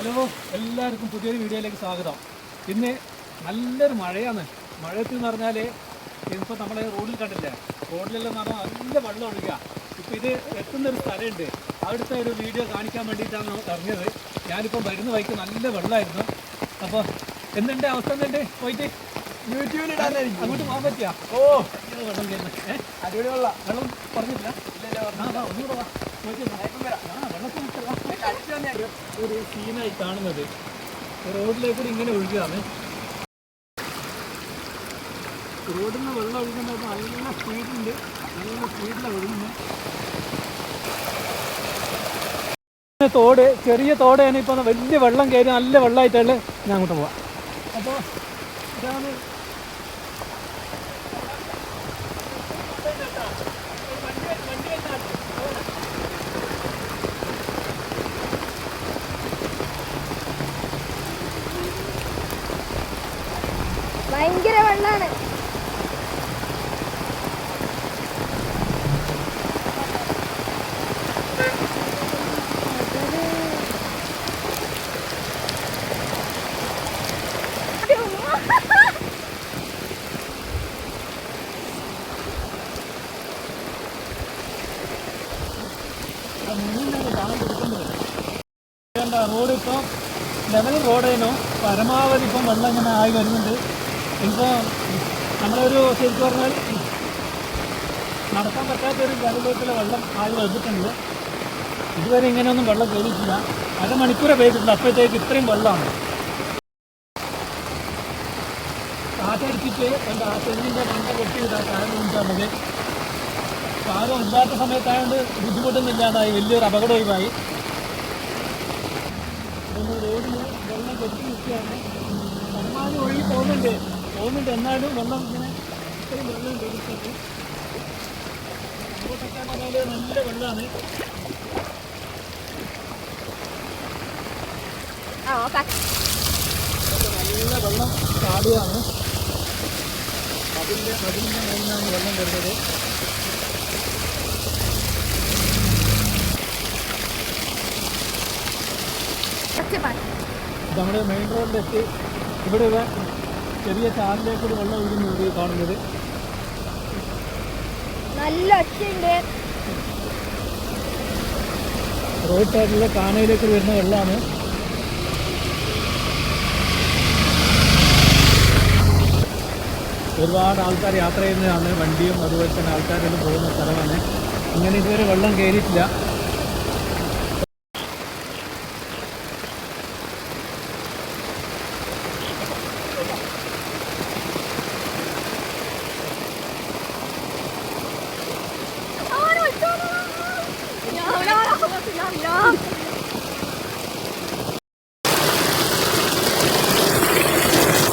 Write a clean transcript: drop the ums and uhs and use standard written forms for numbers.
Hello, എല്ലാവർക്കും പുതിയൊരു വീഡിയോയിലേക്ക് സ്വാഗതം. ഇന്ന് നല്ലൊരു മഴയാണ്. മഴയത്ത് എന്ന് പറഞ്ഞാൽ ഇപ്പോൾ നമ്മളെ റോഡിൽ കണ്ടില്ലേ, റോഡിലെല്ലാം പറഞ്ഞാൽ നല്ല വെള്ളം ഒഴുകുക. ഇപ്പോൾ ഇത് എത്തുന്നൊരു സ്ഥലമുണ്ട്, അവിടുത്തെ ഒരു വീഡിയോ കാണിക്കാൻ വേണ്ടിയിട്ടാണ് ഇറങ്ങിയത്. ഞാനിപ്പോൾ വരുന്ന വഴിക്ക് നല്ല വെള്ളമായിരുന്നു. അപ്പോൾ എന്തുണ്ട് അവസ്ഥ? എന്തുണ്ട് പോയിട്ട് യൂട്യൂബിലിടാനായിരിക്കും അങ്ങോട്ട് പോകാൻ പറ്റിയാ? വെള്ളം കയറുന്നത് അടിപൊളി വെള്ളം. വെള്ളം പറഞ്ഞിട്ടില്ല. ഒന്നുകൂടെ വാ, ഒരു സീനായി കാണുന്നത് റോഡിലേക്ക് ഇങ്ങനെ ഒഴുകുകയാണ്. റോഡിൽ നിന്ന് വെള്ളം ഒഴുകുന്നത് നല്ല സ്പീഡുണ്ട്, നല്ല സ്പീഡിലാണ് ഒഴുകുന്നത്. തോട്, ചെറിയ തോടാണ്. ഇപ്പോൾ വലിയ വെള്ളം കയറി നല്ല വെള്ളമായിട്ടുള്ള ഞാൻ അങ്ങോട്ട് പോവാം. അപ്പോൾ ഇതാണ് ഭയങ്കര വെള്ളാണ്. റോഡ് ഇപ്പോൾ ലെവൽ റോഡേനോ പരമാവധി ഇപ്പം വെള്ളം ഇങ്ങനെ ആയി വരുന്നുണ്ട്. ഇപ്പോൾ നമ്മളൊരു ശരിക്കും പറഞ്ഞാൽ നടക്കാൻ പറ്റാത്തൊരു ലെവലിലേക്കുള്ള വെള്ളം ആയി വന്നിട്ടുണ്ട്. ഇതുവരെ ഇങ്ങനെയൊന്നും വെള്ളം കയറിയിട്ടില്ല. അരമണിക്കൂറേ പെയ്തിട്ടുണ്ട്, അപ്പോഴത്തേക്ക് ഇത്രയും വെള്ളമാണ്. കാറ്റടിച്ചിട്ട് എന്താ തെങ്ങിൻ്റെ മണ്ട കൊട്ടിയിടാൻ കാരണം നമുക്ക് കാലം ഇല്ലാത്ത സമയത്തായതുകൊണ്ട് ബുദ്ധിമുട്ടൊന്നുമില്ലാതായി, വലിയൊരു അപകട ഒഴിവായി. റോഡിൽ വെള്ളം കെട്ടി നിൽക്കുകയാണ്. പരമാവധി ഒഴുകി പോകുന്നുണ്ട്, എന്നാലും വെള്ളം ഇങ്ങനെ ഇത്രയും വെള്ളം കയറിയിട്ടുണ്ട്. അങ്ങോട്ടൊക്കെ പറഞ്ഞാൽ നല്ല വെള്ളമാണ്. നല്ല വെള്ളം ചാടുകയാണ്. അതിൻ്റെ മുകളിൽ നിന്നാണ് വെള്ളം വരുന്നത്. നമ്മുടെ മെയിൻ റോഡിലെത്തി. ഇവിടെ ചെറിയ ചാലിലേക്കൂടി വെള്ളം ഒഴുകുന്നത് കാണുന്നത്. നല്ല ഒച്ചയുണ്ട്. റോഡ് സൈഡിലെ കാനയിലേക്ക് വരുന്ന വെള്ളമാണ്. ഒരുപാട് ആൾക്കാർ യാത്ര ചെയ്യുന്നതാണ്, വണ്ടിയും അതുപോലെ തന്നെ ആൾക്കാരെല്ലാം പോകുന്ന സ്ഥലമാണ്. അങ്ങനെ ഇതുവരെ വെള്ളം കയറിയിട്ടില്ല.